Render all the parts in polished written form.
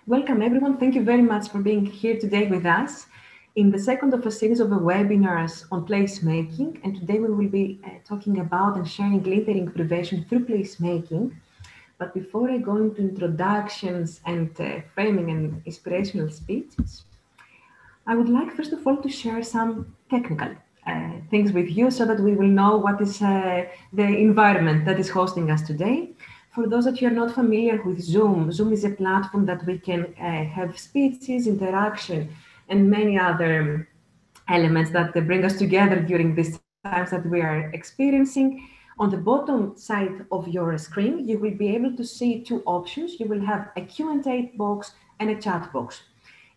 Welcome everyone. Thank you very much for being here today with us in the second of a series of webinars on placemaking. And today we will be talking about and sharing littering prevention through placemaking. But before I go into introductions and framing and inspirational speeches, I would like first of all to share some technical things with you so that we will know what is the environment that is hosting us today. For those that you are not familiar with Zoom, Zoom is a platform that we can have speeches, interaction, and many other elements that bring us together during these times that we are experiencing. On the bottom side of your screen, you will be able to see two options. You will have a Q&A box and a chat box.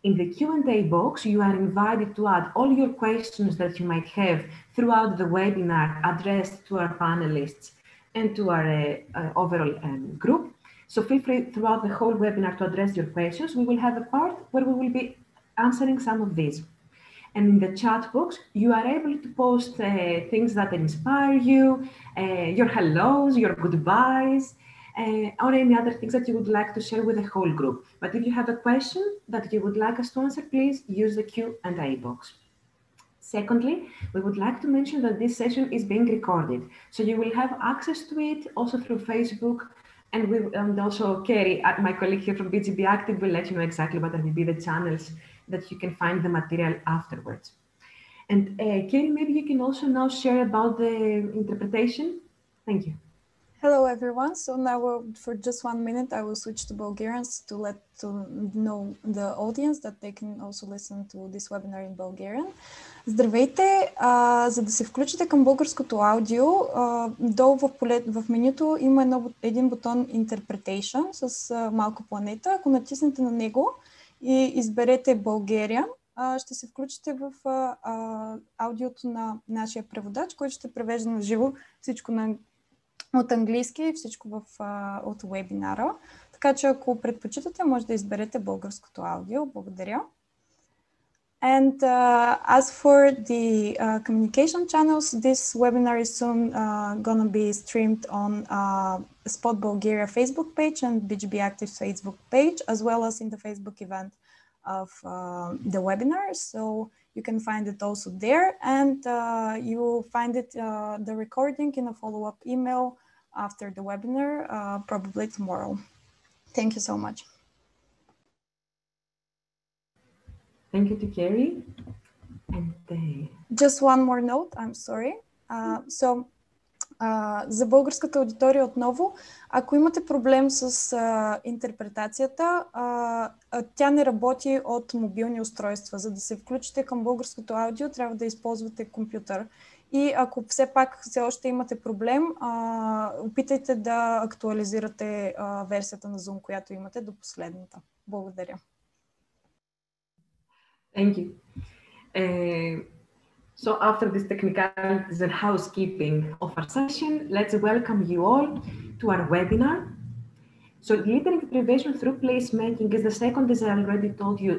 In the Q&A box, you are invited to add all your questions that you might have throughout the webinar addressed to our panelists and to our overall group. So feel free throughout the whole webinar to address your questions. We will have a part where we will be answering some of these. And in the chat box, you are able to post things that inspire you, your hellos, your goodbyes, or any other things that you would like to share with the whole group. But if you have a question that you would like us to answer, please use the Q&A box. Secondly, we would like to mention that this session is being recorded. So you will have access to it also through Facebook. And also Kerry, my colleague here from BGB Active, will let you know exactly what will be the channels that you can find the material afterwards. And Kerry, maybe you can also now share about the interpretation. Thank you. Hello, everyone. So now for just 1 minute, I will switch to Bulgarian to let know the audience that they can also listen to this webinar in Bulgarian. Здравейте! За да се включите към българското аудио, долу в менюто има един бутон Interpretation с малка планета. Ако натиснете на него и изберете Bulgarian, ще се включите в аудиото на нашия преводач, който ще превежда на живо всичко от английски и всичко от вебинара. Така че ако предпочитате, може да изберете българското аудио. Благодаря. And as for the communication channels, this webinar is soon gonna be streamed on Spot Bulgaria Facebook page and BGB Active Facebook page, as well as in the Facebook event of the webinar. So you can find it also there, and you will find it the recording in a follow-up email after the webinar, probably tomorrow. Thank you so much. Thank you to Kerry. And just one more note, I'm sorry. За българската аудитория отново, ако имате проблем с интерпретацията, тя не работи от мобилни устройства. За да се включите към българското аудио, трябва да използвате компютър. И ако все пак все още имате проблем, опитайте да актуализирате версията на Zoom, която имате до последната. Благодаря. Thank you. So after this technicalities and housekeeping of our session, let's welcome you all to our webinar. So littering prevention through placemaking is the second, as I already told you,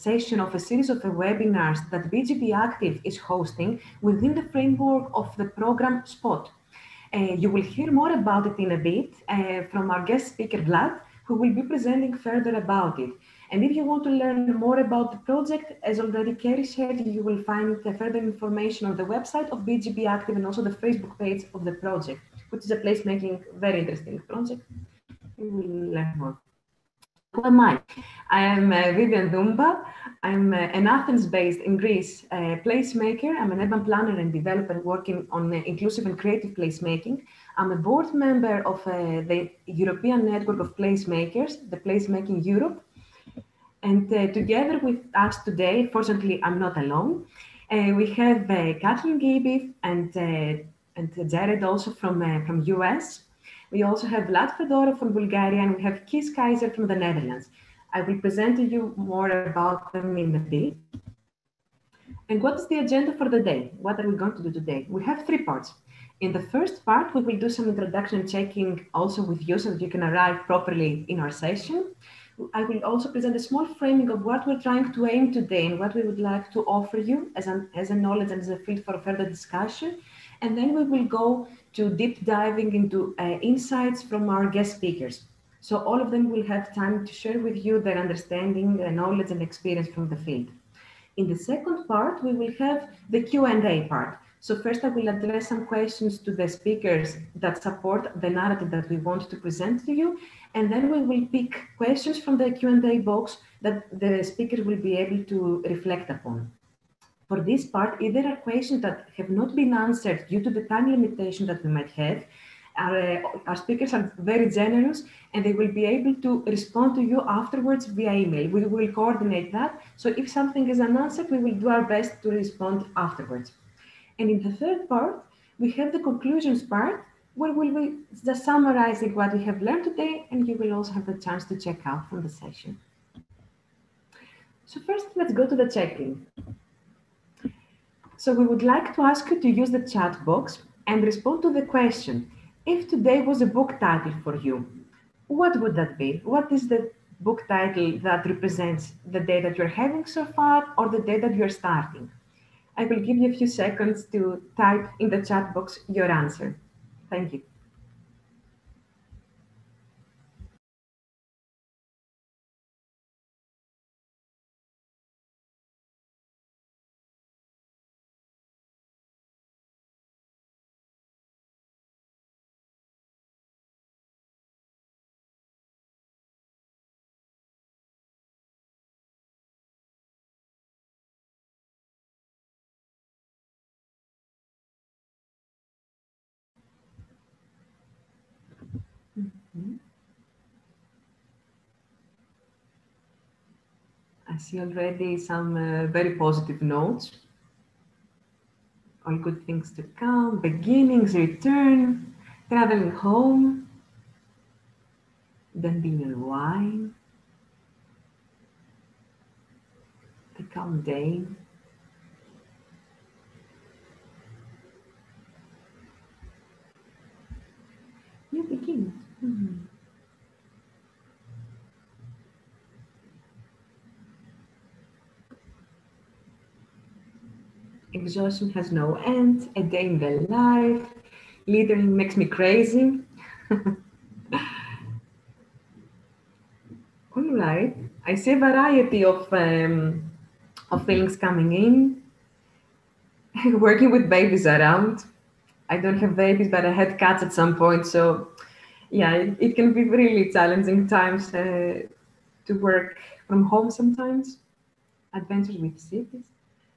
session of a series of webinars that BGB Active is hosting within the framework of the program SPOT. You will hear more about it in a bit from our guest speaker, Vlad, who will be presenting further about it. And if you want to learn more about the project, as already Kerry shared, you will find further information on the website of BGB Active and also the Facebook page of the project, which is a placemaking, very interesting project. We will learn more. Who am I? I am Vivian Doumpa. I'm an Athens-based in Greece placemaker. I'm an urban planner and developer working on inclusive and creative placemaking. I'm a board member of the European Network of Placemakers, the Placemaking Europe. And together with us today, fortunately, I'm not alone. We have Kathleen Gibby and Jared also from US. We also have Vlad Fedorov from Bulgaria, and we have Kaiser from the Netherlands. I will present to you more about them in a bit. And what is the agenda for the day? What are we going to do today? We have three parts. In the first part, we will do some introduction checking also with you so that you can arrive properly in our session. I will also present a small framing of what we're trying to aim today and what we would like to offer you as a knowledge and as a field for further discussion. And then we will go to deep diving into insights from our guest speakers. So all of them will have time to share with you their understanding, their knowledge and experience from the field. In the second part, we will have the Q&A part. So first I will address some questions to the speakers that support the narrative that we want to present to you. And then we will pick questions from the Q&A box that the speakers will be able to reflect upon. For this part, if there are questions that have not been answered due to the time limitation that we might have, our speakers are very generous and they will be able to respond to you afterwards via email. We will coordinate that. So if something is unanswered, we will do our best to respond afterwards. And in the third part, we have the conclusions part, where we'll be just summarizing what we have learned today, and you will also have the chance to check out from the session. So first, let's go to the check-in. So we would like to ask you to use the chat box and respond to the question, if today was a book title for you, what would that be? What is the book title that represents the day that you're having so far or the day that you're starting? I will give you a few seconds to type in the chat box your answer. Thank you. I see already some very positive notes. All good things to come, beginnings, return, traveling home, Dandelion wine, the calm day. New beginnings. Exhaustion has no end, a day in the life, littering makes me crazy. All right, I see a variety of feelings coming in. Working with babies around. I don't have babies, but I had cats at some point. So yeah, it can be really challenging times to work from home sometimes. Adventures with cities.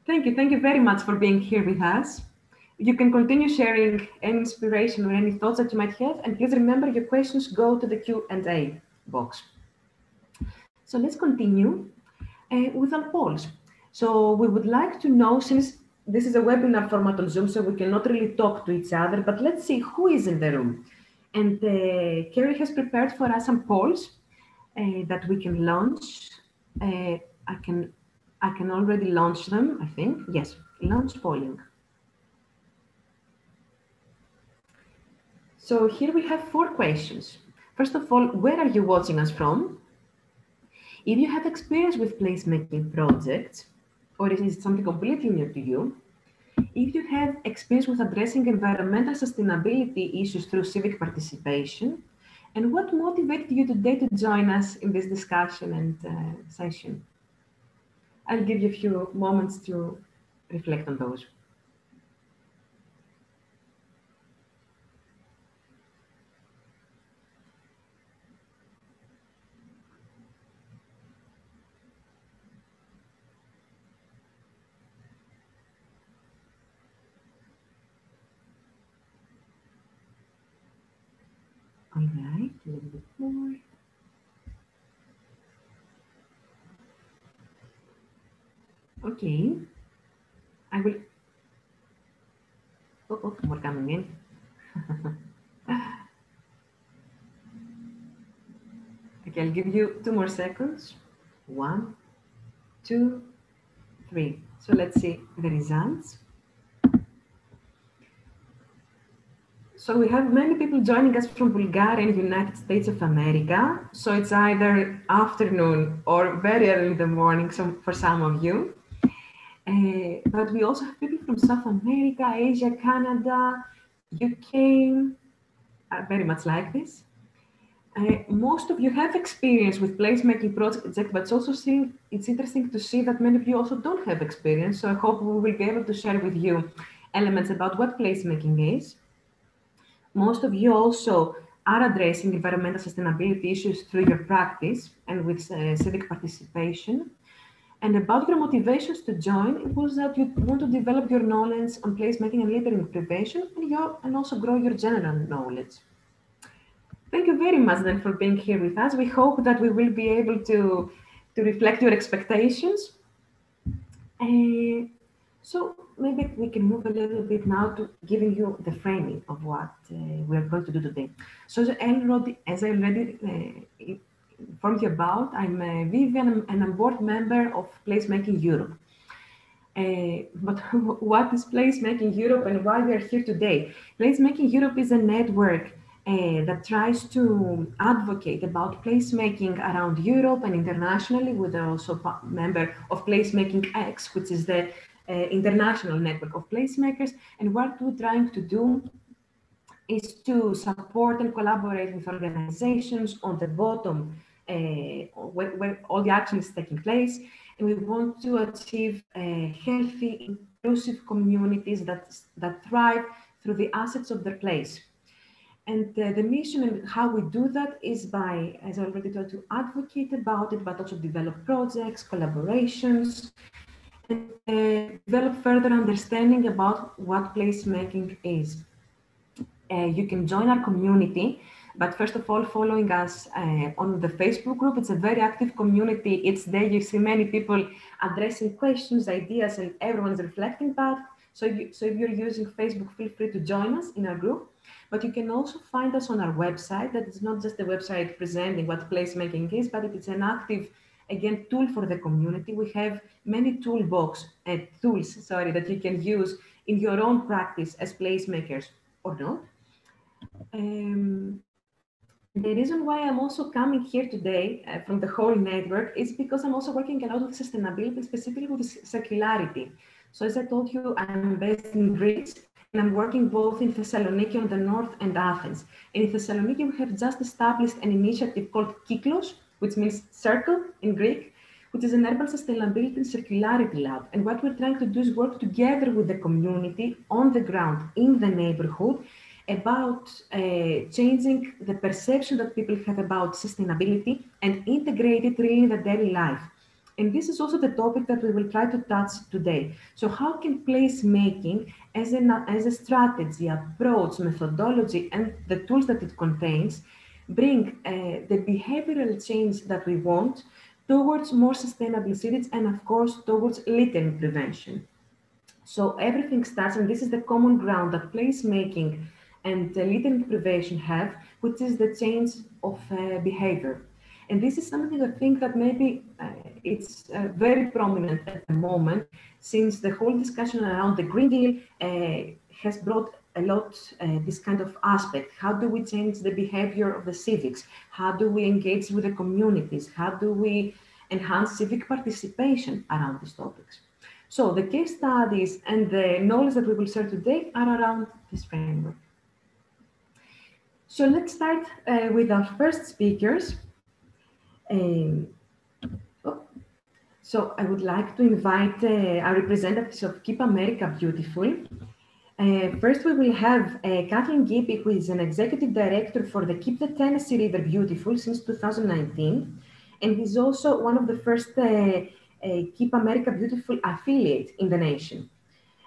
Thank you very much for being here with us. You can continue sharing any inspiration or any thoughts that you might have, and please remember your questions go to the Q&A box. So let's continue with our polls. So we would like to know, since this is a webinar format on Zoom, so we cannot really talk to each other, but let's see who is in the room. And Carrie has prepared for us some polls that we can launch. I can already launch them, I think. Yes, launch polling. So here we have 4 questions. First of all, where are you watching us from? If you have experience with placemaking projects, or is it something completely new to you? If you have experience with addressing environmental sustainability issues through civic participation, and what motivated you today to join us in this discussion and session? I'll give you a few moments to reflect on those. All right, a little bit more. Okay, I will. Oh, more coming in. Okay, I'll give you 2 more seconds. 1, 2, 3. So let's see the results. So we have many people joining us from Bulgaria and United States of America. So it's either afternoon or very early in the morning for some of you. But we also have people from South America, Asia, Canada, UK, very much like this. Most of you have experience with placemaking projects, but it's interesting to see that many of you also don't have experience. So I hope we will be able to share with you elements about what placemaking is. Most of you also are addressing environmental sustainability issues through your practice and with civic participation. And about your motivations to join, it was that you want to develop your knowledge on placemaking and littering prevention and also grow your general knowledge. Thank you very much then for being here with us. We hope that we will be able to reflect your expectations. So maybe we can move a little bit now to giving you the framing of what we are going to do today. So as I already informed you about, I'm Vivian and I'm board member of Placemaking Europe. But what is Placemaking Europe and why we are here today? Placemaking Europe is a network that tries to advocate about placemaking around Europe and internationally. We're also member of Placemaking X, which is the international network of placemakers. And what we're trying to do is to support and collaborate with organizations on the bottom where all the action is taking place. And we want to achieve healthy, inclusive communities that thrive through the assets of their place. And the mission and how we do that is by, as I already told you, advocate about it, but also develop projects, collaborations, and develop further understanding about what placemaking is. You can join our community, but first of all, following us on the Facebook group. It's a very active community. It's there. You see many people addressing questions, ideas, and everyone's reflecting back. So if you're using Facebook, feel free to join us in our group. But you can also find us on our website. That is not just a website presenting what placemaking is, but it is an active, again, tool for the community. We have many tools that you can use in your own practice as placemakers or not. The reason why I'm also coming here today from the whole network is because I'm also working a lot with sustainability, specifically with circularity. So as I told you, I'm based in Greece, and I'm working both in Thessaloniki on the north and Athens. And in Thessaloniki, we have just established an initiative called Kyklos, which means circle in Greek, which is an urban sustainability and circularity lab. And what we're trying to do is work together with the community on the ground in the neighborhood about changing the perception that people have about sustainability and integrate it really in the daily life. And this is also the topic that we will try to touch today. So how can placemaking as a strategy, approach, methodology, and the tools that it contains bring the behavioral change that we want towards more sustainable cities and, of course, towards littering prevention. So everything starts, and this is the common ground that placemaking and littering prevention have, which is the change of behavior. And this is something I think that maybe it's very prominent at the moment, since the whole discussion around the Green Deal has brought a lot this kind of aspect. How do we change the behavior of the civics? How do we engage with the communities? How do we enhance civic participation around these topics? So the case studies and the knowledge that we will share today are around this framework. So let's start with our first speakers. So I would like to invite our representatives of Keep America Beautiful. First, we will have Kathleen Gibby, who is an executive director for the Keep the Tennessee River Beautiful since 2019. And he's also one of the first Keep America Beautiful affiliates in the nation.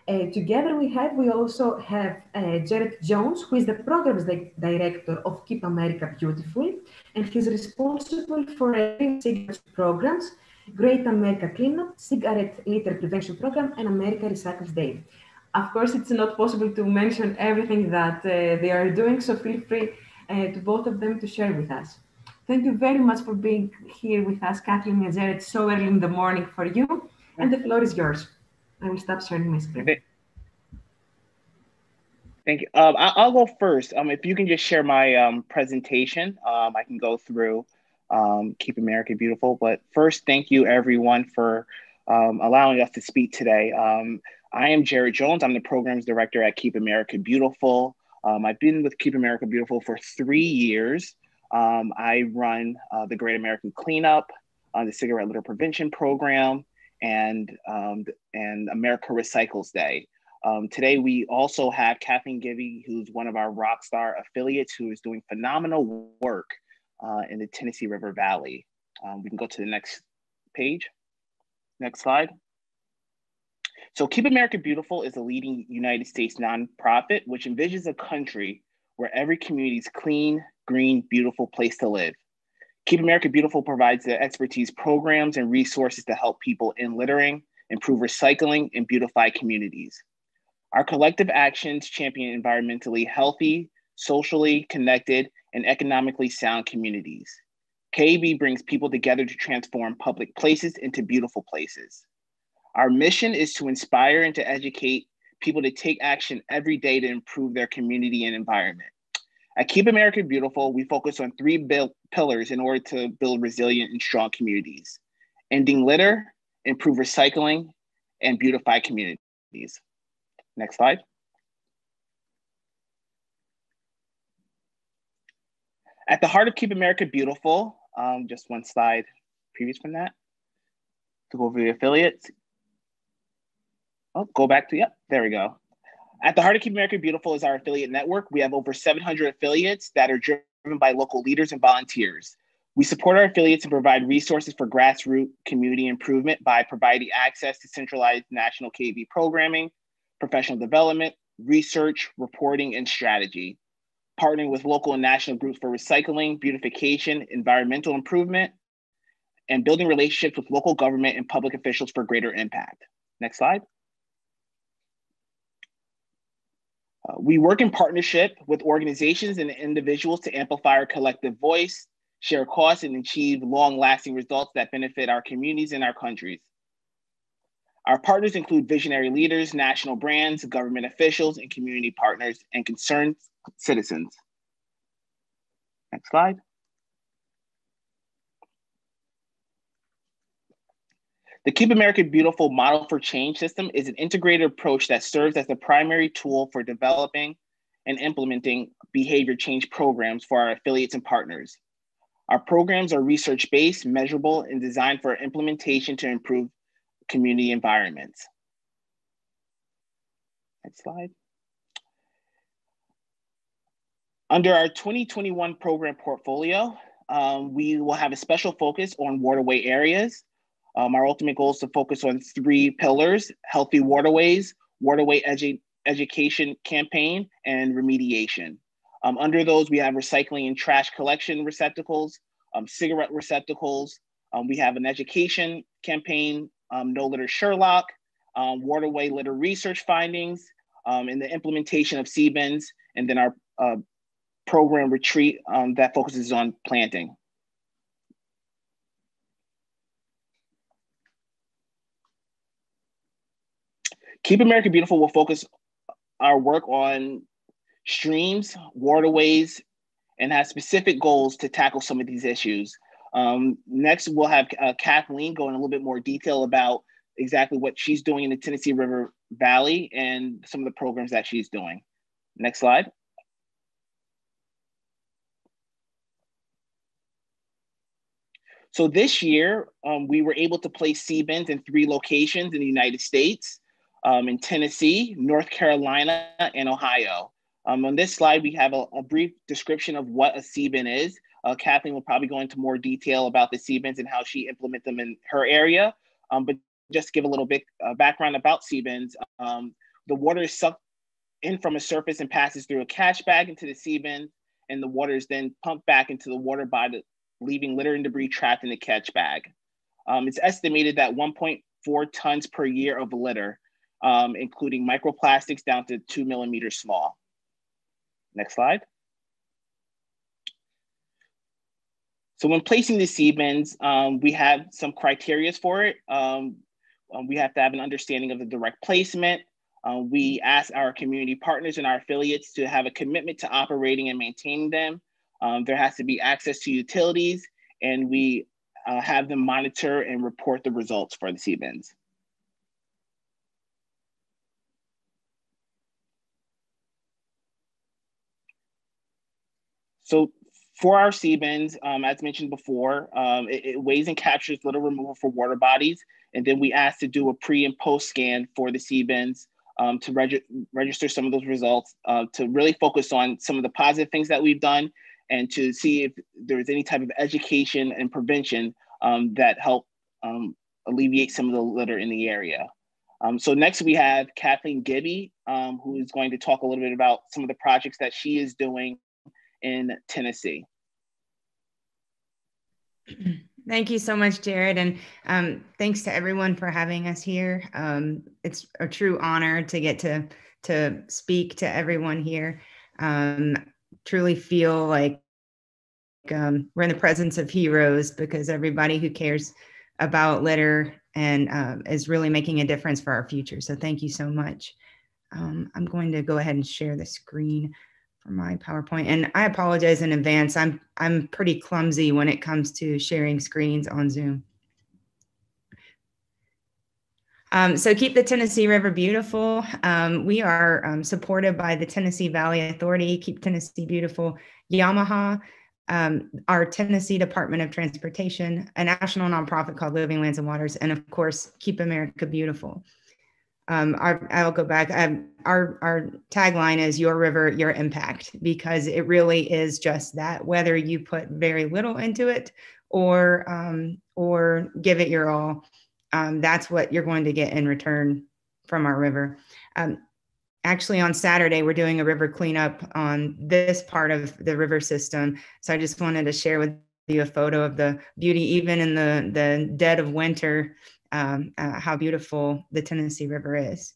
Together we also have Jared Jones, who is the programs director of Keep America Beautiful, and he's responsible for cigarette programs, Great America Cleanup, Cigarette Litter Prevention Program, and America Recycles Day. Of course, it's not possible to mention everything that they are doing, so feel free to both of them to share with us. Thank you very much for being here with us, Kathleen and Jared, so early in the morning for you, and the floor is yours. I will stop sharing my screen. Thank you. I'll go first. If you can just share my presentation, I can go through Keep America Beautiful. But first, thank you everyone for allowing us to speak today. I am Jared Jones. I'm the programs director at Keep America Beautiful. I've been with Keep America Beautiful for 3 years. I run the Great American Cleanup, the Cigarette Litter Prevention Program, and America Recycles Day. Today, we also have Kathleen Givey, who's one of our Rockstar affiliates, who is doing phenomenal work in the Tennessee River Valley. We can go to the next page. Next slide. So Keep America Beautiful is a leading United States nonprofit which envisions a country where every community is clean, green, beautiful place to live. Keep America Beautiful provides the expertise, programs, and resources to help people in littering, improve recycling, and beautify communities. Our collective actions champion environmentally healthy, socially connected, and economically sound communities. KAB brings people together to transform public places into beautiful places. Our mission is to inspire and to educate people to take action every day to improve their community and environment. At Keep America Beautiful, we focus on three pillars in order to build resilient and strong communities: ending litter, improve recycling, and beautify communities. Next slide. At the heart of Keep America Beautiful, just one slide previous from that, to go over the affiliates. Oh, go back to, yep, there we go. At the heart of Keep America Beautiful is our affiliate network. We have over 700 affiliates that are driven by local leaders and volunteers. We support our affiliates and provide resources for grassroots community improvement by providing access to centralized national KAB programming, professional development, research, reporting, and strategy. Partnering with local and national groups for recycling, beautification, environmental improvement, and building relationships with local government and public officials for greater impact. Next slide. We work in partnership with organizations and individuals to amplify our collective voice, share costs, and achieve long-lasting results that benefit our communities and our countries. Our partners include visionary leaders, national brands, government officials, and community partners, and concerned citizens. Next slide. The Keep America Beautiful Model for Change system is an integrated approach that serves as the primary tool for developing and implementing behavior change programs for our affiliates and partners. Our programs are research-based, measurable, and designed for implementation to improve community environments. Next slide. Under our 2021 program portfolio, we will have a special focus on waterway areas. Our ultimate goal is to focus on three pillars: healthy waterways, waterway education campaign, and remediation. Under those, we have recycling and trash collection receptacles, cigarette receptacles. We have an education campaign, No Litter Sherlock, waterway litter research findings, and the implementation of C-bins, and then our program retreat that focuses on planting. Keep America Beautiful will focus our work on streams, waterways, and has specific goals to tackle some of these issues. Next, we'll have Kathleen go in a little bit more detail about exactly what she's doing in the Tennessee River Valley and some of the programs that she's doing. Next slide. So this year, we were able to place C-bins in 3 locations in the United States, in Tennessee, North Carolina, and Ohio. On this slide, we have a brief description of what a C-bin is. Kathleen will probably go into more detail about the C-bins and how she implements them in her area. But just to give a little bit background about C-bins, the water is sucked in from a surface and passes through a catch bag into the C-bin, and the water is then pumped back into the water body, leaving litter and debris trapped in the catch bag. It's estimated that 1.4 tons per year of litter, including microplastics down to 2 millimeters small. Next slide. So when placing the C-bins, we have some criteria for it. We have to have an understanding of the direct placement. We ask our community partners and our affiliates to have a commitment to operating and maintaining them. There has to be access to utilities, and we have them monitor and report the results for the C-bins. So For our sea bins, as mentioned before, it weighs and captures litter removal for water bodies. And then we asked to do a pre and post scan for the sea bins to register some of those results, to really focus on some of the positive things that we've done and to see if there's any type of education and prevention that help alleviate some of the litter in the area. So next we have Kathleen Gibby, who is going to talk a little bit about some of the projects that she is doing in Tennessee. Thank you so much, Jared. And thanks to everyone for having us here. It's a true honor to get to speak to everyone here. Truly feel like we're in the presence of heroes, because everybody who cares about litter and is really making a difference for our future. So thank you so much. I'm going to go ahead and share the screen for my PowerPoint. And I apologize in advance. I'm pretty clumsy when it comes to sharing screens on Zoom. So keep the Tennessee River beautiful. We are supported by the Tennessee Valley Authority, Keep Tennessee Beautiful, Yamaha, our Tennessee Department of Transportation, a national nonprofit called Living Lands and Waters, and of course, Keep America Beautiful. I'll go back. Our tagline is "Your River, Your Impact," because it really is just that. Whether you put very little into it or give it your all, that's what you're going to get in return from our river. Actually, on Saturday, we're doing a river cleanup on this part of the river system. So I just wanted to share with you a photo of the beauty, even in the dead of winter, how beautiful the Tennessee River is.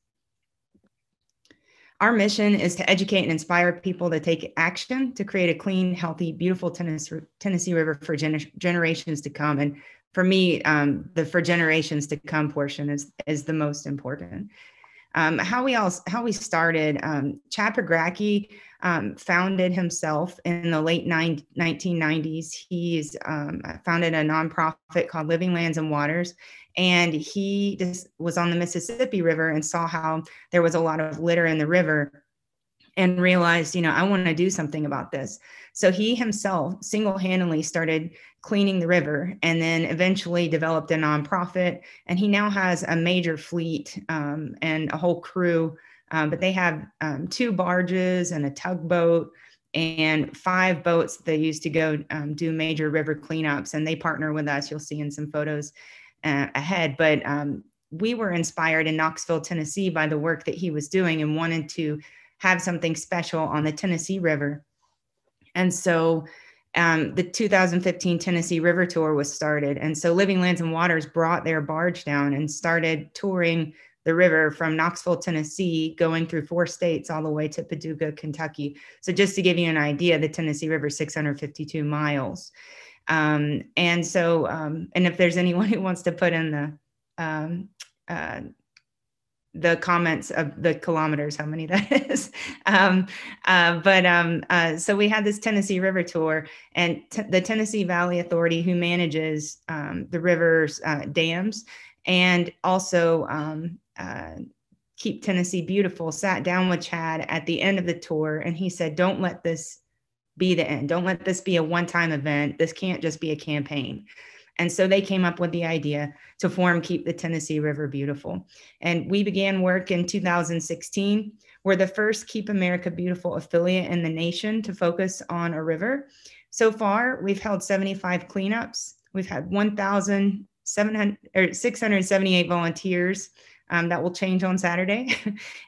Our mission is to educate and inspire people to take action to create a clean, healthy, beautiful Tennessee River for generations to come. And for me, the "for generations to come" portion is the most important. How we started, Chad Pagracki founded himself in the late 1990s. He's founded a nonprofit called Living Lands and Waters, and he just was on the Mississippi River and saw how there was a lot of litter in the river and realized, I want to do something about this. So he himself single-handedly started cleaning the river, and then eventually developed a nonprofit. And he now has a major fleet and a whole crew, but they have 2 barges and a tugboat and 5 boats they use to go do major river cleanups. And they partner with us. You'll see in some photos ahead. But we were inspired in Knoxville, Tennessee by the work that he was doing and wanted to have something special on the Tennessee River. And so the 2015 Tennessee River Tour was started. And so Living Lands and Waters brought their barge down and started touring the river from Knoxville, Tennessee, going through 4 states all the way to Paducah, Kentucky. So just to give you an idea, the Tennessee River is 652 miles. And if there's anyone who wants to put in the comments of the kilometers, how many that is. So we had this Tennessee River Tour, and the Tennessee Valley Authority, who manages the river's dams, and also Keep Tennessee Beautiful, sat down with Chad at the end of the tour, and he said, "Don't let this be the end. Don't let this be a one-time event. This can't just be a campaign." And so they came up with the idea to form Keep the Tennessee River Beautiful. And we began work in 2016. We're the first Keep America Beautiful affiliate in the nation to focus on a river. So far, we've held 75 cleanups. We've had 678 volunteers. That will change on Saturday.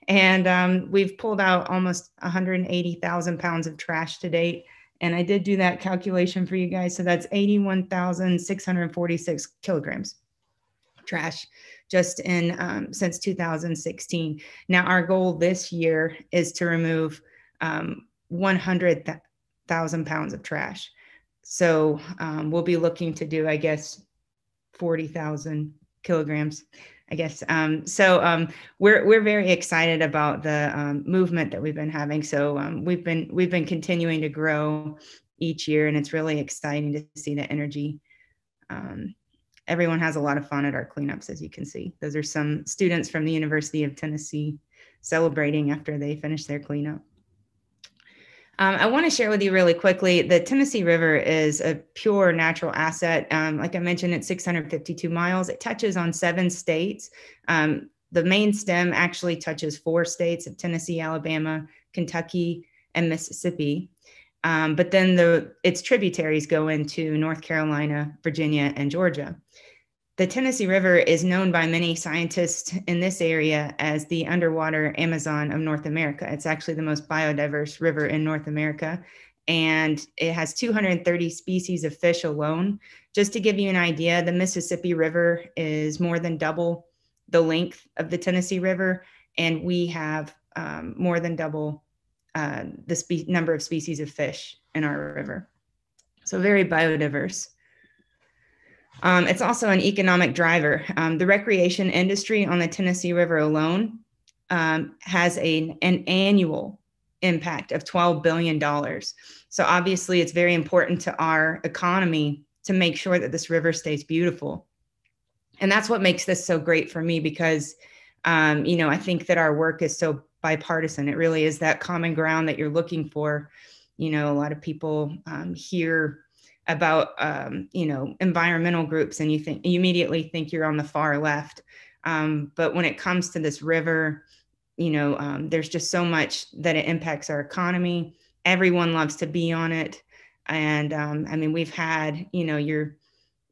And we've pulled out almost 180,000 pounds of trash to date. And I did do that calculation for you guys. So that's 81,646 kilograms trash just in since 2016. Now, our goal this year is to remove 100,000 pounds of trash. So we'll be looking to do, I guess, 40,000 kilograms, I guess. We're very excited about the movement that we've been having. So we've been continuing to grow each year, and it's really exciting to see the energy. Everyone has a lot of fun at our cleanups, as you can see. Those are some students from the University of Tennessee celebrating after they finish their cleanup. I want to share with you really quickly, the Tennessee River is a pure natural asset. Like I mentioned, it's 652 miles. It touches on 7 states. The main stem actually touches 4 states of Tennessee, Alabama, Kentucky, and Mississippi. But then its tributaries go into North Carolina, Virginia, and Georgia. The Tennessee River is known by many scientists in this area as the underwater Amazon of North America. It's actually the most biodiverse river in North America, and it has 230 species of fish alone. Just to give you an idea, the Mississippi River is more than double the length of the Tennessee River, and we have more than double the number of species of fish in our river. So very biodiverse. It's also an economic driver. The recreation industry on the Tennessee River alone has an annual impact of $12 billion. So obviously it's very important to our economy to make sure that this river stays beautiful. And that's what makes this so great for me, because, I think that our work is so bipartisan. It really is that common ground that you're looking for. A lot of people hear about environmental groups, and you immediately think you're on the far left, but when it comes to this river, there's just so much that it impacts our economy. Everyone loves to be on it, and we've had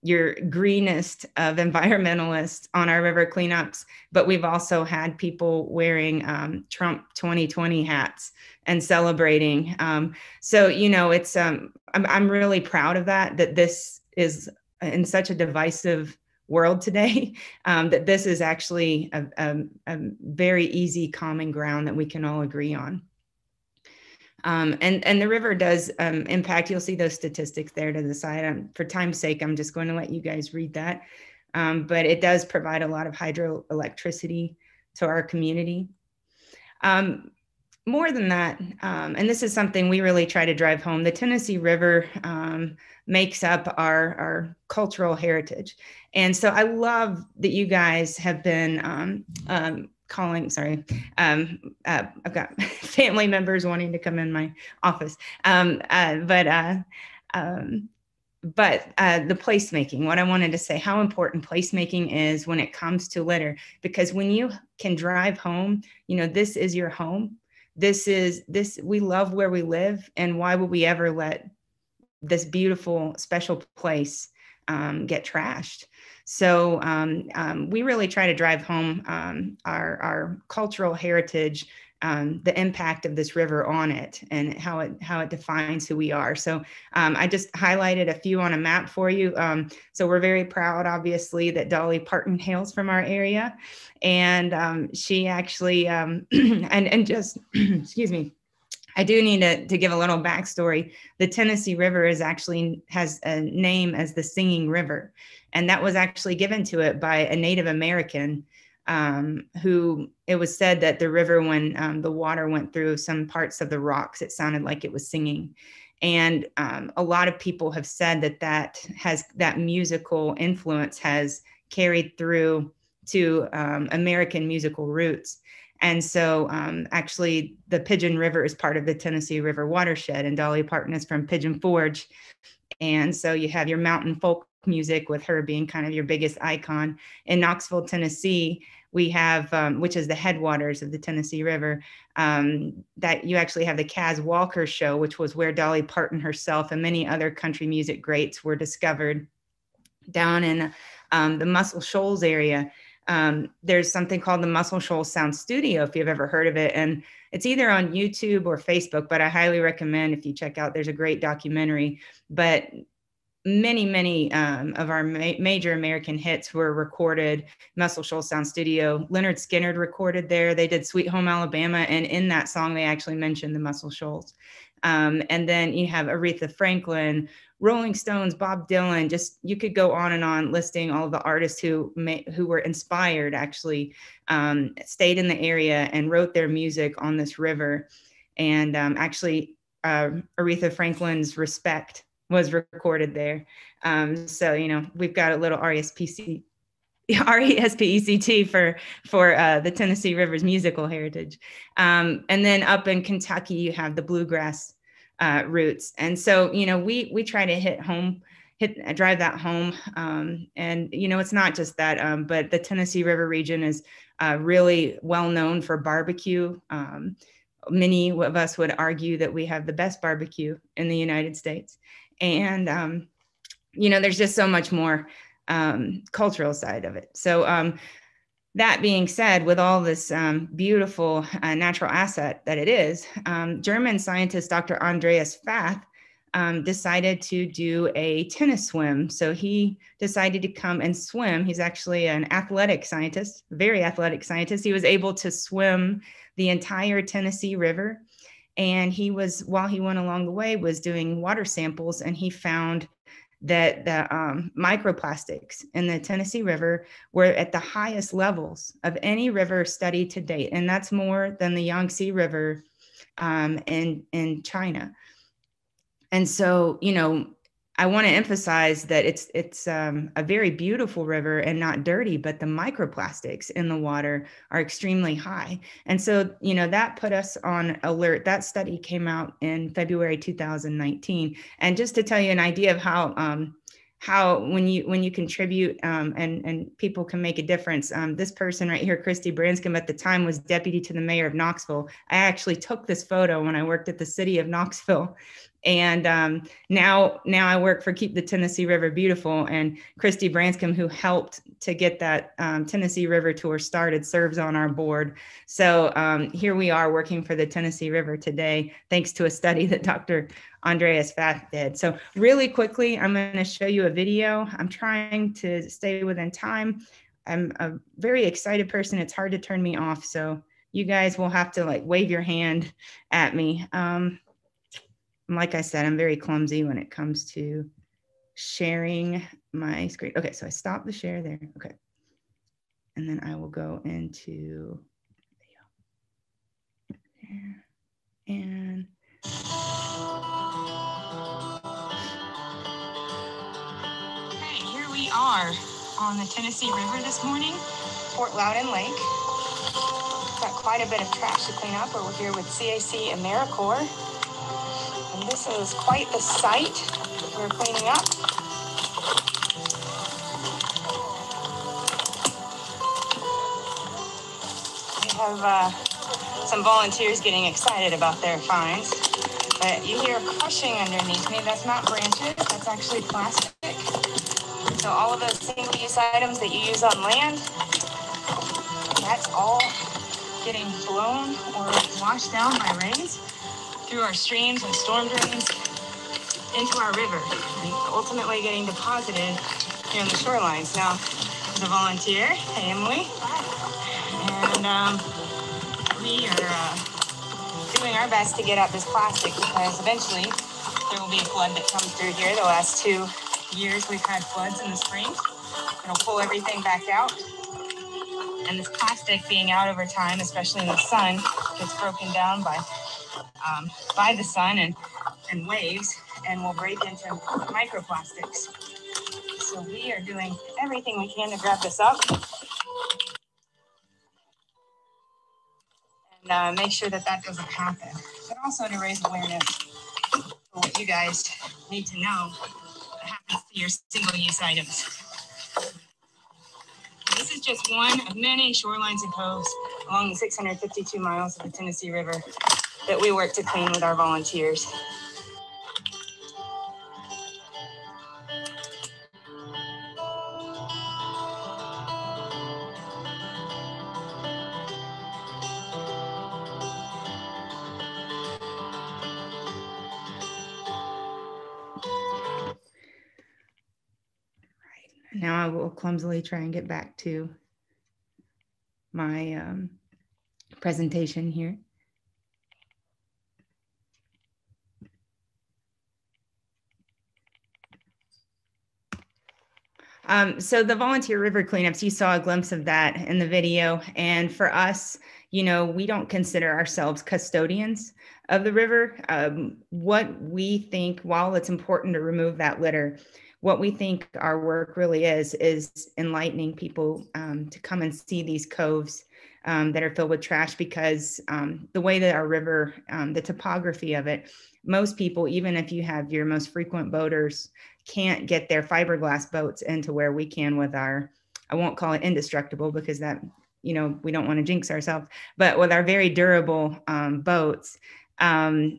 your greenest of environmentalists on our river cleanups, but we've also had people wearing Trump 2020 hats and celebrating. So it's I'm really proud of that this is in such a divisive world today, that this is actually a very easy common ground that we can all agree on. And the river does impact, you'll see those statistics there to the side. For time's sake, I'm just going to let you guys read that. But it does provide a lot of hydroelectricity to our community. More than that, and this is something we really try to drive home, the Tennessee River makes up our cultural heritage. And so I love that you guys have been I've got family members wanting to come in my office. But the placemaking, what I wanted to say, how important placemaking is when it comes to litter, because when you can drive home, this is your home. We love where we live. And why would we ever let this beautiful, special place get trashed? So we really try to drive home our cultural heritage, the impact of this river on it, and how it defines who we are. So I just highlighted a few on a map for you. So we're very proud, obviously, that Dolly Parton hails from our area, and she actually and just excuse me. I do need to give a little backstory. The Tennessee River has a name as the Singing River. And that was actually given to it by a Native American who, it was said that the river, when the water went through some parts of the rocks, it sounded like it was singing. And a lot of people have said that musical influence has carried through to American musical roots. And so actually the Pigeon River is part of the Tennessee River watershed, and Dolly Parton is from Pigeon Forge. And so you have your mountain folk music, with her being kind of your biggest icon. In Knoxville, Tennessee, we have, which is the headwaters of the Tennessee River, that you actually have the Kaz Walker Show, which was where Dolly Parton herself and many other country music greats were discovered. Down in the Muscle Shoals area, there's something called the Muscle Shoals Sound Studio, if you've ever heard of it. And it's either on YouTube or Facebook, but I highly recommend if you check out, there's a great documentary. But many of our major American hits were recorded Muscle Shoals Sound Studio. Leonard Skinner recorded there. They did Sweet Home Alabama, and in that song they actually mentioned the Muscle Shoals. And then you have Aretha Franklin, Rolling Stones, Bob Dylan. Just, you could go on and on listing all of the artists who were inspired, actually stayed in the area and wrote their music on this river. And actually Aretha Franklin's Respect was recorded there. So, we've got a little RESPECT for the Tennessee River's musical heritage. And then up in Kentucky, you have the bluegrass routes. And so, you know, we try to drive that home. And, you know, it's not just that, but the Tennessee River region is really well known for barbecue. Many of us would argue that we have the best barbecue in the United States. And, you know, there's just so much more cultural side of it. So that being said, with all this beautiful natural asset that it is, German scientist Dr. Andreas Fath decided to do a tennis swim. So he decided to come and swim. He's actually an athletic scientist, very athletic scientist. He was able to swim the entire Tennessee River. And he was, while he went along the way, was doing water samples, and he found that the microplastics in the Tennessee River were at the highest levels of any river studied to date. And that's more than the Yangtze River in China. And so, you know, I want to emphasize that it's a very beautiful river and not dirty, but the microplastics in the water are extremely high. And so, you know, that put us on alert. That study came out in February 2019. And just to tell you an idea of how when you contribute and people can make a difference. This person right here, Christy Branscombe, at the time was deputy to the mayor of Knoxville. I actually took this photo when I worked at the city of Knoxville. And now I work for Keep the Tennessee River Beautiful, and Christy Branscombe, who helped to get that Tennessee River tour started, serves on our board. So here we are working for the Tennessee River today, thanks to a study that Dr. Andreas Fath did. So really quickly, I'm going to show you a video. I'm trying to stay within time. I'm a very excited person. It's hard to turn me off. So you guys will have to like wave your hand at me. Like I said, I'm very clumsy when it comes to sharing my screen. Okay, so I stopped the share there. Okay. And then I will go into video. And okay, here we are on the Tennessee River this morning, Fort Loudon Lake. Got quite a bit of trash to clean up. We're here with CAC AmeriCorps. And this is quite the site we're cleaning up. We have some volunteers getting excited about their finds. But you hear crushing underneath me. That's not branches, that's actually plastic. So all of those single-use items that you use on land, that's all getting blown or washed down by rains through our streams and storm drains into our river, and ultimately getting deposited here on the shorelines. Now, as a volunteer, hey Emily, and we are doing our best to get out this plastic, because eventually there will be a flood that comes through here. The last 2 years we've had floods in the spring. It'll pull everything back out. And this plastic being out over time, especially in the sun, gets broken down by the sun and waves, and will break into microplastics. So we are doing everything we can to grab this up and make sure that that doesn't happen, but also to raise awareness for what you guys need to know that happens to your single-use items. This is just one of many shorelines and coves along the 652 miles of the Tennessee River that we work to clean with our volunteers. Now I will clumsily try and get back to my presentation here. So the volunteer river cleanups, you saw a glimpse of that in the video. And for us, you know, we don't consider ourselves custodians of the river. What we think, while it's important to remove that litter, what we think our work really is enlightening people to come and see these coves that are filled with trash because the way that our river, the topography of it, most people, even if you have your most frequent boaters, can't get their fiberglass boats into where we can with our, I won't call it indestructible because that, we don't want to jinx ourselves, but with our very durable boats, we're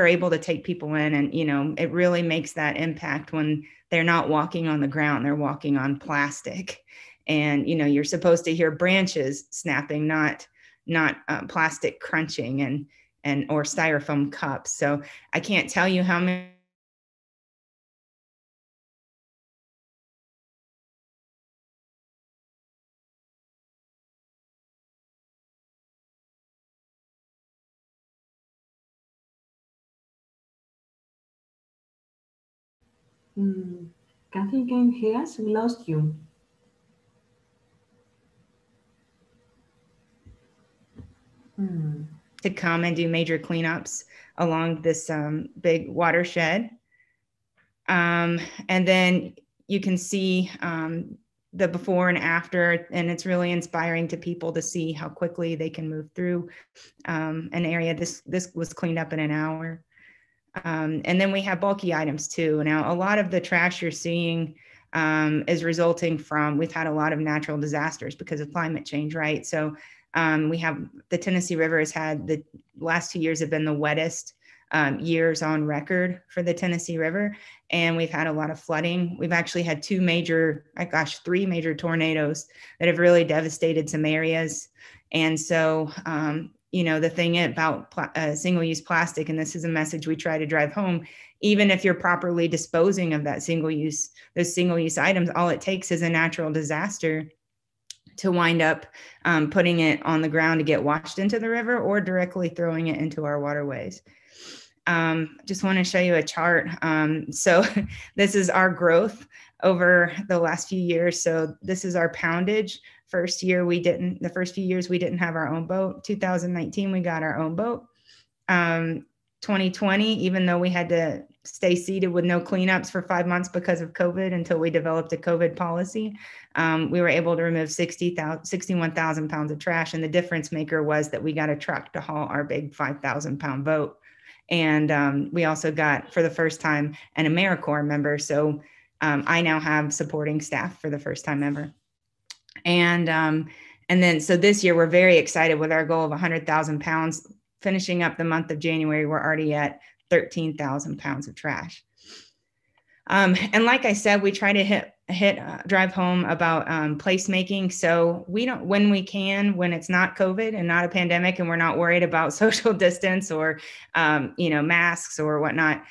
able to take people in, and, it really makes that impact when they're not walking on the ground, they're walking on plastic. And, you're supposed to hear branches snapping, not plastic crunching or styrofoam cups. So I can't tell you how many Catherine, can you hear us? We lost you. to come and do major cleanups along this big watershed. And then you can see the before and after, and it's really inspiring to people to see how quickly they can move through an area. This was cleaned up in an hour. And then we have bulky items too. Now, a lot of the trash you're seeing is resulting from, we've had a lot of natural disasters because of climate change, right? So we have, the Tennessee River has had, the last 2 years have been the wettest years on record for the Tennessee River. And we've had a lot of flooding. We've actually had three major tornadoes that have really devastated some areas. And so, the thing about single-use plastic, and this is a message we try to drive home, even if you're properly disposing of those single-use items, all it takes is a natural disaster to wind up putting it on the ground to get washed into the river or directly throwing it into our waterways. Just want to show you a chart. So this is our growth over the last few years. So this is our poundage. The first few years we didn't have our own boat. 2019, we got our own boat. 2020, even though we had to stay seated with no cleanups for 5 months because of COVID until we developed a COVID policy, we were able to remove 61,000 pounds of trash. And the difference maker was that we got a truck to haul our big 5,000 pound boat. And we also got, for the first time, an AmeriCorps member. So I now have supporting staff for the first time ever. And then, so this year, we're very excited with our goal of 100,000 pounds. Finishing up the month of January, we're already at 13,000 pounds of trash. And like I said, we try to drive home about placemaking. So we don't, when we can, when it's not COVID and not a pandemic, and we're not worried about social distance or, masks or whatnot,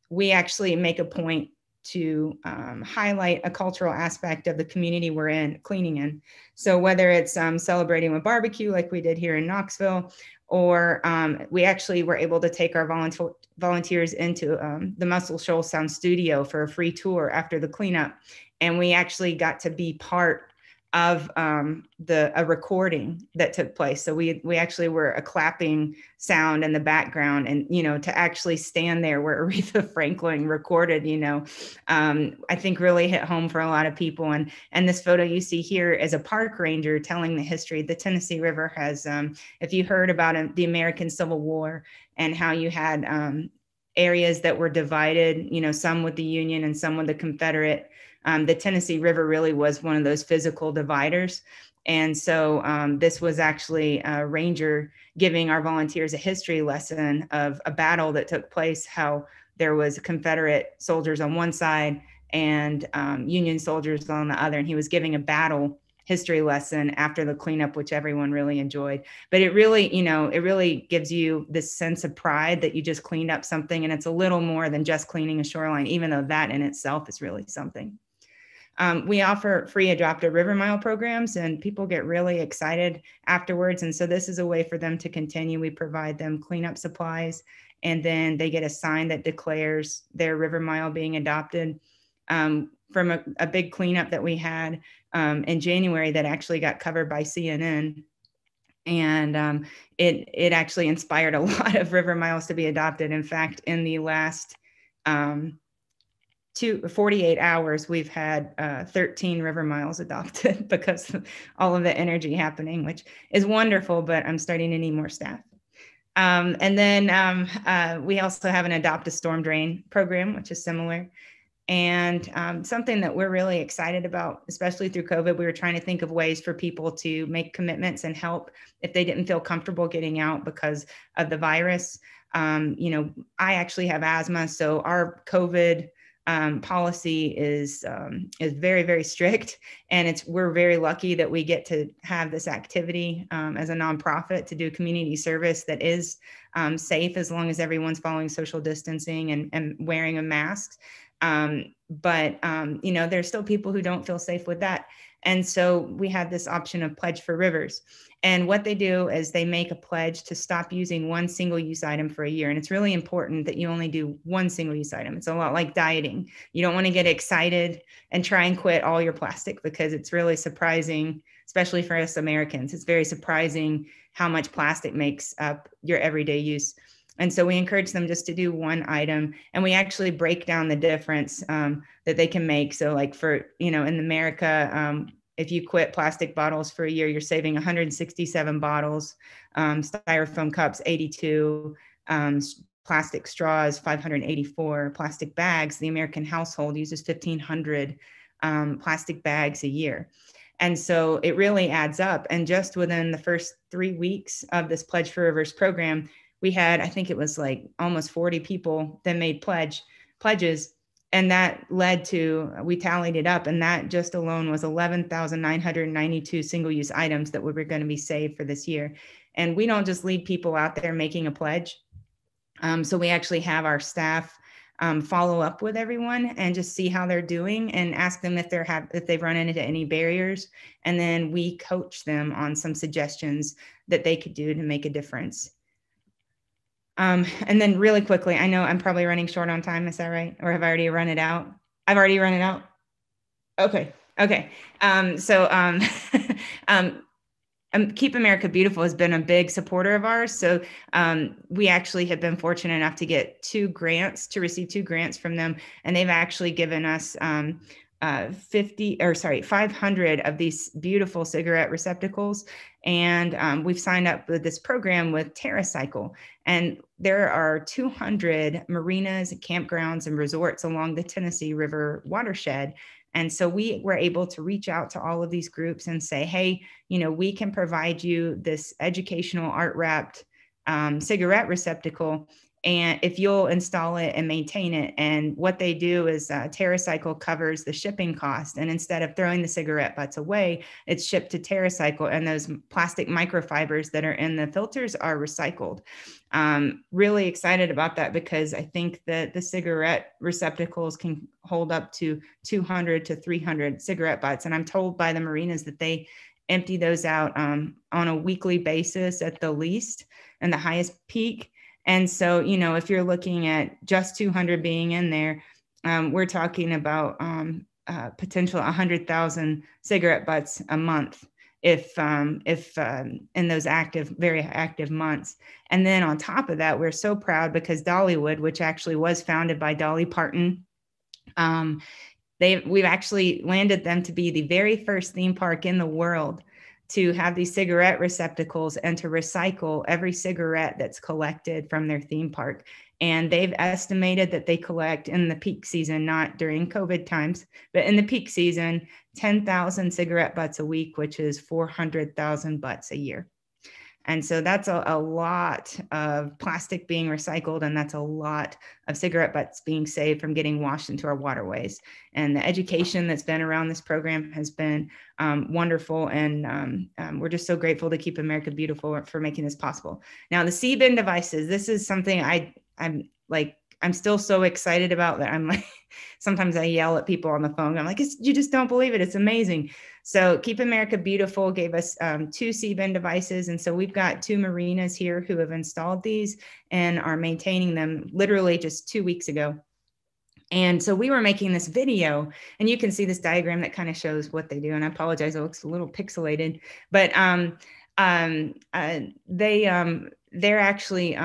we actually make a point to highlight a cultural aspect of the community we're cleaning in. So whether it's celebrating with barbecue like we did here in Knoxville, or we actually were able to take our volunteers into the Muscle Shoals Sound Studio for a free tour after the cleanup. And we actually got to be part of a recording that took place. So we actually were a clapping sound in the background, and, to actually stand there where Aretha Franklin recorded, I think really hit home for a lot of people. And this photo you see here is a park ranger telling the history. The Tennessee River has, if you heard about the American Civil War and how you had areas that were divided, some with the Union and some with the Confederate, the Tennessee River really was one of those physical dividers. And so this was actually a ranger giving our volunteers a history lesson of a battle that took place, how there was Confederate soldiers on one side and Union soldiers on the other. And he was giving a battle history lesson after the cleanup, which everyone really enjoyed. But it really gives you this sense of pride that you just cleaned up something, and it's a little more than just cleaning a shoreline, even though that in itself is really something. We offer free adopted river mile programs, and people get really excited afterwards. And so this is a way for them to continue. We provide them cleanup supplies, and then they get a sign that declares their river mile being adopted. From a big cleanup that we had in January that actually got covered by CNN. And it actually inspired a lot of river miles to be adopted. In fact, in the last 48 hours, we've had 13 river miles adopted because of all of the energy happening, which is wonderful, but I'm starting to need more staff. And then we also have an Adopt a Storm Drain program, which is similar. And something that we're really excited about, especially through COVID, we were trying to think of ways for people to make commitments and help if they didn't feel comfortable getting out because of the virus. You know, I actually have asthma, so our COVID policy is very, very strict, and we're very lucky that we get to have this activity as a nonprofit to do community service that is safe as long as everyone's following social distancing and wearing a mask. But you know, there's still people who don't feel safe with that. And so we have this option of Pledge for Rivers. And what they do is they make a pledge to stop using one single-use item for a year. And it's really important that you only do one single-use item. It's a lot like dieting. You don't want to get excited and try and quit all your plastic, because it's really surprising, especially for us Americans. It's very surprising how much plastic makes up your everyday use. And so we encourage them just to do one item, and we actually break down the difference that they can make. So like for, you know, in America, if you quit plastic bottles for a year, you're saving 167 bottles, styrofoam cups, 82, plastic straws, 584, plastic bags. The American household uses 1,500 plastic bags a year. And so it really adds up. And just within the first 3 weeks of this Pledge for Rivers program, we had, I think it was like almost 40 people that made pledges. And that led to, we tallied it up, and that just alone was 11,992 single-use items that were going to be saved for this year. And we don't just leave people out there making a pledge. So we actually have our staff follow up with everyone and just see how they're doing and ask them if they've run into any barriers. And then we coach them on some suggestions that they could do to make a difference. And then really quickly, I know I'm probably running short on time. Is that right? Or have I already run it out? I've already run it out. Okay. Keep America Beautiful has been a big supporter of ours. So we actually have been fortunate enough to get receive two grants from them. And they've actually given us 500 of these beautiful cigarette receptacles. And we've signed up with this program with TerraCycle. And there are 200 marinas, campgrounds, and resorts along the Tennessee River watershed. And so we were able to reach out to all of these groups and say, hey, you know, we can provide you this educational art wrapped cigarette receptacle, and if you'll install it and maintain it. And what they do is TerraCycle covers the shipping cost. And instead of throwing the cigarette butts away, it's shipped to TerraCycle, and those plastic microfibers that are in the filters are recycled. Really excited about that, because I think that the cigarette receptacles can hold up to 200 to 300 cigarette butts. And I'm told by the marinas that they empty those out on a weekly basis at the least, and the highest peak. And so, you know, if you're looking at just 200 being in there, we're talking about potential 100,000 cigarette butts a month if in those very active months. And then on top of that, we're so proud because Dollywood, which actually was founded by Dolly Parton, we've actually landed them to be the very first theme park in the world to have these cigarette receptacles and to recycle every cigarette that's collected from their theme park. And they've estimated that they collect in the peak season, not during COVID times, but in the peak season, 10,000 cigarette butts a week, which is 400,000 butts a year. And so that's a lot of plastic being recycled, and that's a lot of cigarette butts being saved from getting washed into our waterways. And the education that's been around this program has been wonderful. And we're just so grateful to Keep America Beautiful for making this possible. Now, the C-bin devices, this is something I'm still so excited about that I'm like, sometimes I yell at people on the phone. I'm like, you just don't believe it. It's amazing. So Keep America Beautiful gave us 2 C-bin devices. And so we've got 2 marinas here who have installed these and are maintaining them literally just 2 weeks ago. And so we were making this video, and you can see this diagram that kind of shows what they do. And I apologize, it looks a little pixelated, but they're actually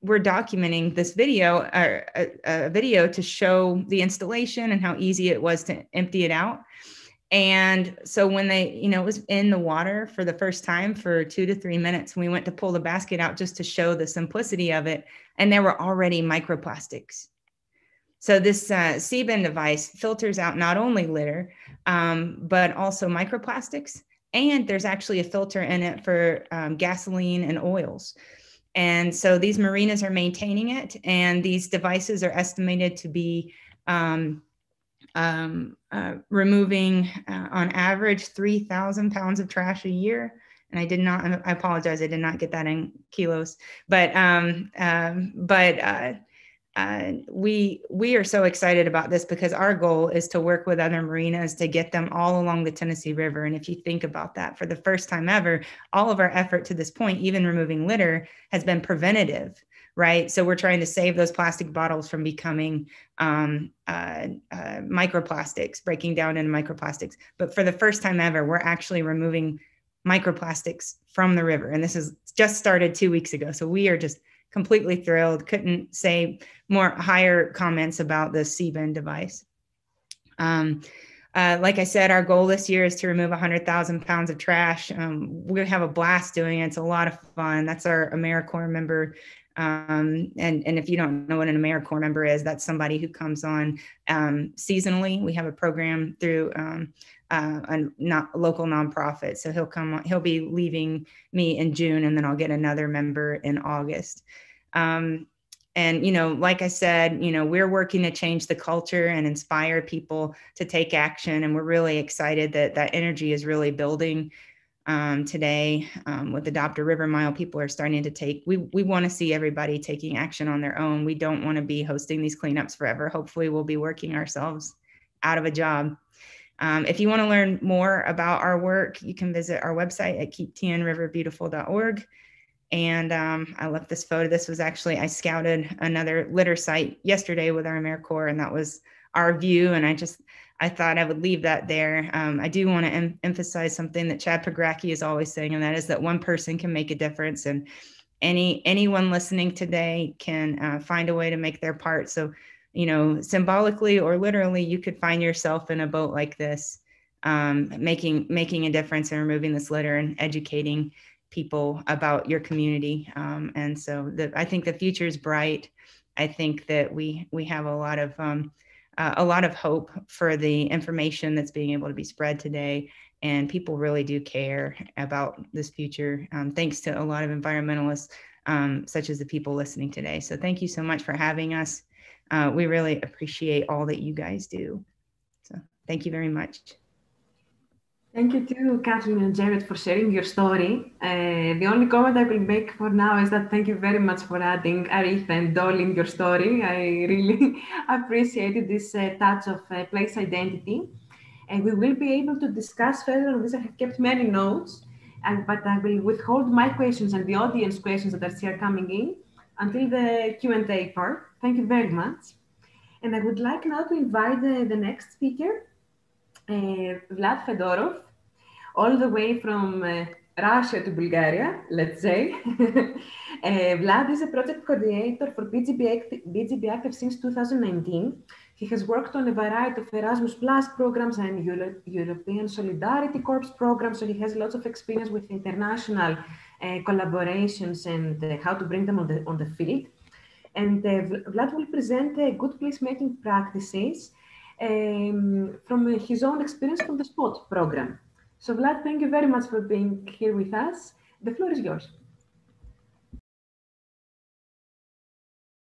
we're documenting this video, or a video to show the installation and how easy it was to empty it out. And so when they, it was in the water for the first time for 2 to 3 minutes, we went to pull the basket out just to show the simplicity of it. And there were already microplastics. So this Seabin device filters out not only litter, but also microplastics. And there's actually a filter in it for gasoline and oils. And so these marinas are maintaining it. And these devices are estimated to be removing on average 3,000 pounds of trash a year. And I apologize, I did not get that in kilos, but we are so excited about this because our goal is to work with other marinas to get them all along the Tennessee River. And if you think about that, for the first time ever, all of our effort to this point, even removing litter, has been preventative, right? So we're trying to save those plastic bottles from becoming microplastics, breaking down into microplastics. But for the first time ever, we're actually removing microplastics from the river. And this is just started 2 weeks ago. So we are just completely thrilled. Couldn't say more higher comments about the Seabin device. Like I said, our goal this year is to remove 100,000 pounds of trash. We have a blast doing it. It's a lot of fun. That's our AmeriCorps member. And if you don't know what an AmeriCorps member is, that's somebody who comes on seasonally. We have a program through a local nonprofit. So he'll be leaving me in June, and then I'll get another member in August. And, like I said, we're working to change the culture and inspire people to take action. And we're really excited that that energy is really building today. With Adopt a River Mile, people are starting to we want to see everybody taking action on their own. We don't want to be hosting these cleanups forever. Hopefully we'll be working ourselves out of a job. If you want to learn more about our work, you can visit our website at keeptnriverbeautiful.org. And I left this photo. This was actually, I scouted another litter site yesterday with our AmeriCorps, and that was our view. And I thought I would leave that there. I do want to emphasize something that Chad Pagracki is always saying, and that is that one person can make a difference. And anyone listening today can find a way to make their part. So, symbolically or literally, you could find yourself in a boat like this, making a difference and removing this litter and educating people about your community. And so I think the future is bright. I think that we have a lot of hope for the information that's being able to be spread today. And people really do care about this future, thanks to a lot of environmentalists, such as the people listening today. So thank you so much for having us. We really appreciate all that you guys do. So thank you very much. Thank you too, Kathleen and Jared, for sharing your story. The only comment I will make for now is that thank you very much for adding Aretha and Doll in your story. I really appreciated this touch of place identity. And we will be able to discuss further on this. I have kept many notes, but I will withhold my questions and the audience questions that are still coming in until the Q&A part. Thank you very much. And I would like now to invite the next speaker, Vlad Fedorov, all the way from Russia to Bulgaria, let's say. Vlad is a project coordinator for BGB Active since 2019. He has worked on a variety of Erasmus Plus programs and European Solidarity Corps programs, so he has lots of experience with international collaborations and how to bring them on the field. And Vlad will present good placemaking practices from his own experience from the SPOT program. So Vlad, thank you very much for being here with us. The floor is yours.